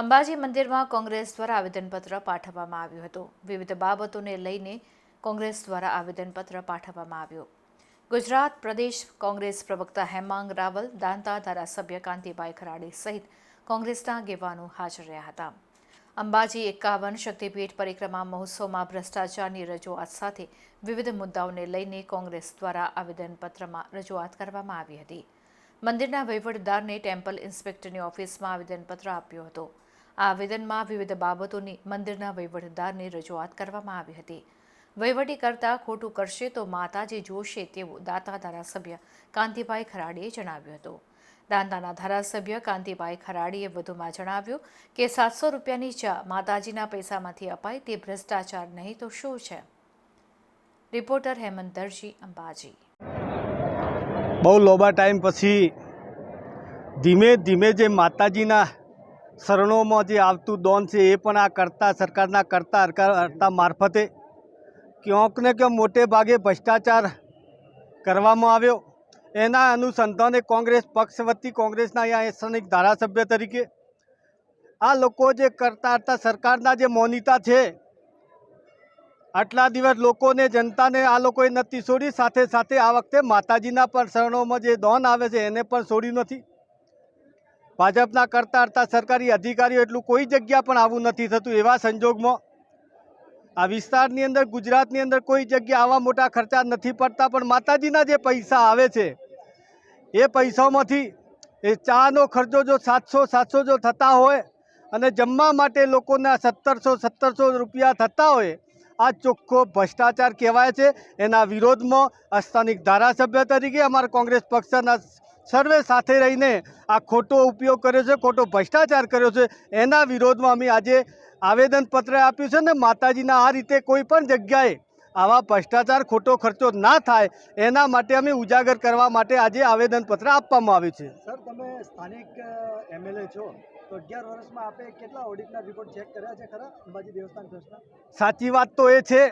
અંબાજી મંદિરમાં કોંગ્રેસ દ્વારા આવેદનપત્ર પાઠવવામાં આવ્યું હતું। વિવિધ બાબતોને લઈને કોંગ્રેસ દ્વારા આવેદનપત્ર પાઠવવામાં આવ્યું। ગુજરાત પ્રદેશ કોંગ્રેસ પ્રવક્તા હેમાંગ રાવલ, દાંતા ધારાસભ્ય કાંતિભાઈ ખરાડી સહિત કોંગ્રેસના આગેવાનો હાજર રહ્યા હતા। અંબાજી 51 શક્તિપીઠ પરિક્રમા મહોત્સવમાં ભ્રષ્ટાચારની રજૂઆત સાથે વિવિધ મુદ્દાઓને લઈને કોંગ્રેસ દ્વારા આવેદનપત્રમાં રજૂઆત કરવામાં આવી હતી। મંદિરના વહીવટદારને ટેમ્પલ ઇન્સ્પેક્ટરની ઓફિસમાં આવેદનપત્ર આપ્યું હતું। આ આવેદનમાં વિવિધ બાબતોની મંદિરના વહીવટદારને રજૂઆત કરવામાં આવી હતી। વહીવટી કરતા ખોટું કરશે તો માતાજી જોશે તેવું દાંતા ધારાસભ્ય કાંતિભાઈ ખરાડીએ જણાવ્યું હતું। દાંતાના ધારાસભ્ય કાંતિભાઈ ખરાડીએ વધુમાં જણાવ્યું કે 700 રૂપિયાની ચા માતાજીના પૈસામાંથી અપાય તે ભ્રષ્ટાચાર નહીં તો શું છે। રિપોર્ટર હેમંત દરજી, અંબાજી। બહુ લોબા ટાઈમ પછી ધીમે ધીમે જે માતાજીના શરણોમાં જે આવતું દોન છે એ પણ આ સરકારના કરતા મારફતે ક્યાંક ને ક્યાંક મોટે ભાગે ભ્રષ્ટાચાર કરવામાં આવ્યો। એના અનુસંધાને કોંગ્રેસ પક્ષ વતી કોંગ્રેસના અહીંયા સ્થાનિક ધારાસભ્ય તરીકે આ લોકો જે કરતા હતા સરકારના જે મોનિતા છે, આટલા દિવસ લોકોને જનતાને આ લોકોએ નથી છોડી, સાથે સાથે આ વખતે માતાજીના પણ શરણોમાં જે દોન આવે છે એને પણ છોડ્યું નથી। ભાજપના કરતા સરકારી અધિકારીઓ એટલું કોઈ જગ્યા પણ આવું નથી થતું। એવા સંજોગમાં આ વિસ્તારની અંદર, ગુજરાતની અંદર કોઈ જગ્યા આવા મોટા ખર્ચા નથી પડતા, પણ માતાજીના જે પૈસા આવે છે એ પૈસામાંથી એ ચાનો ખર્ચો જો 700 જો થતા હોય અને જમવા માટે લોકોના 1700 રૂપિયા થતા હોય, આ ચોખ્ખો ભ્રષ્ટાચાર કહેવાય છે। એના વિરોધમાં સ્થાનિક ધારાસભ્ય તરીકે અમારા કોંગ્રેસ પક્ષના સર્વે સાથે રહીને આ ખોટો ઉપયોગ કર્યો છે, ખોટો ભ્રષ્ટાચાર કર્યો છે, એના વિરોધમાં અમે આજે આવેદનપત્ર આપ્યું છે ને માતાજીના આ રીતે કોઈ પણ જગ્યાએ આવા ભ્રષ્ટાચાર, ખોટો ખર્ચો ના થાય એના માટે અમે ઉજાગર કરવા માટે આજે આવેદનપત્ર આપવામાં આવ્યું છે। સર, તમે સ્થાનિક એમએલએ છો તો 11 વર્ષમાં આપે કેટલા ઓડિટના રિપોર્ટ ચેક કર્યા છે ખરા અંબાજી દેવસ્થાન ટ્રસ્ટના? સાચી વાત તો એ છે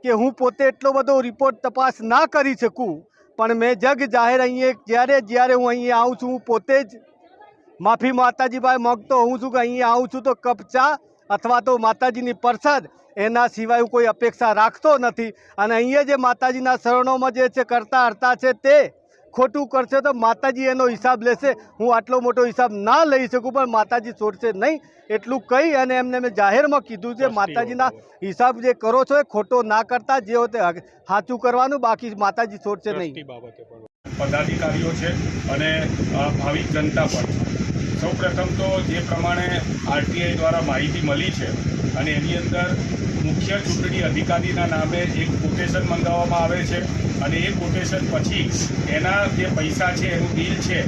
કે હું પોતે એટલો બધો રિપોર્ટ તપાસ ના કરી શકું, પણ મેં જગ જાહેર અહીંયા જ્યારે હું અહીંયા આવું છું, હું પોતે જ માફી માતાજીભાઈ માગતો હોઉં છું કે અહીંયા આવું છું તો કપ ચા અથવા તો માતાજીની પ્રસાદ, એના સિવાય હું કોઈ અપેક્ષા રાખતો નથી। અને અહીંયા જે માતાજીના શરણોમાં જે છે કરતા છે તે ખોટું કરશે તો માતાજી એનો હિસાબ લેશે। હું આટલો મોટો હિસાબ ના લઈ શકું, પણ માતાજી છોડશે નહીં એટલું કહી અને એમને મેં જાહેરમાં કીધું છે માતાજીના હિસાબ જે કરો છો એ ખોટો ના કરતા, જે હોય તે સાચું કરવાનું, બાકી માતાજી છોડશે નહીં। પદાધિકારીઓ છે અને ભાવિક જનતા પણ છે। સૌપ્રથમ તો જે પ્રમાણે આરટીઆઈ દ્વારા માહિતી મળી છે અને એની અંદર મુખ્ય ચૂંટણી અધિકારીના નામે એક કોટેશન મંગાવવામાં આવે છે અને એ કોટેશન પછી એના જે પૈસા છે, એનું બિલ છે,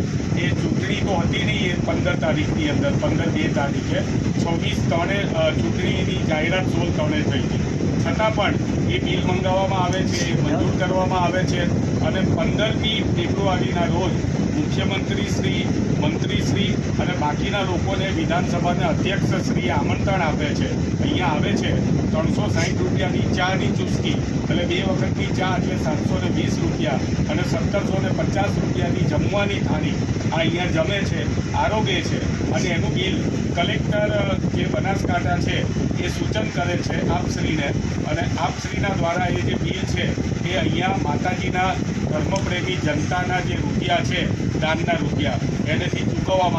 એ ચૂંટણી તો હતી નહીં, એ 15 તારીખની અંદર 2 તારીખે 26/3 ચૂંટણીની જાહેરાત 16/3 થઈ હતી, છતાં પણ એ બિલ મંગાવવામાં આવે છે, એ મંજૂર કરવામાં આવે છે અને 15મી ફેબ્રુઆરીના રોજ મુખ્યમંત્રીશ્રી, મંત્રીશ્રી અને બાકીના લોકોને વિધાનસભાના અધ્યક્ષશ્રીએ આમંત્રણ આપે છે। અહીંયા આવે છે 360 રૂપિયાની ચાની ચૂસ્કી, એટલે 2 વખતની ચા એટલે 720 રૂપિયા અને 1750 રૂપિયાની જમવાની થાળી આ અહીંયા જમે છે, આરોગે છે અને એનું બિલ કલેક્ટર જે બનાસકાંઠા છે એ સૂચન કરે છે આપશ્રીને અને આપશ્રીના દ્વારા એ જે બિલ છે એ અહીંયા માતાજીના ધર્મપ્રેમી જનતાના જે રૂપિયા છે, દાનના રૂપિયા, એનેથી ચૂકવવામાં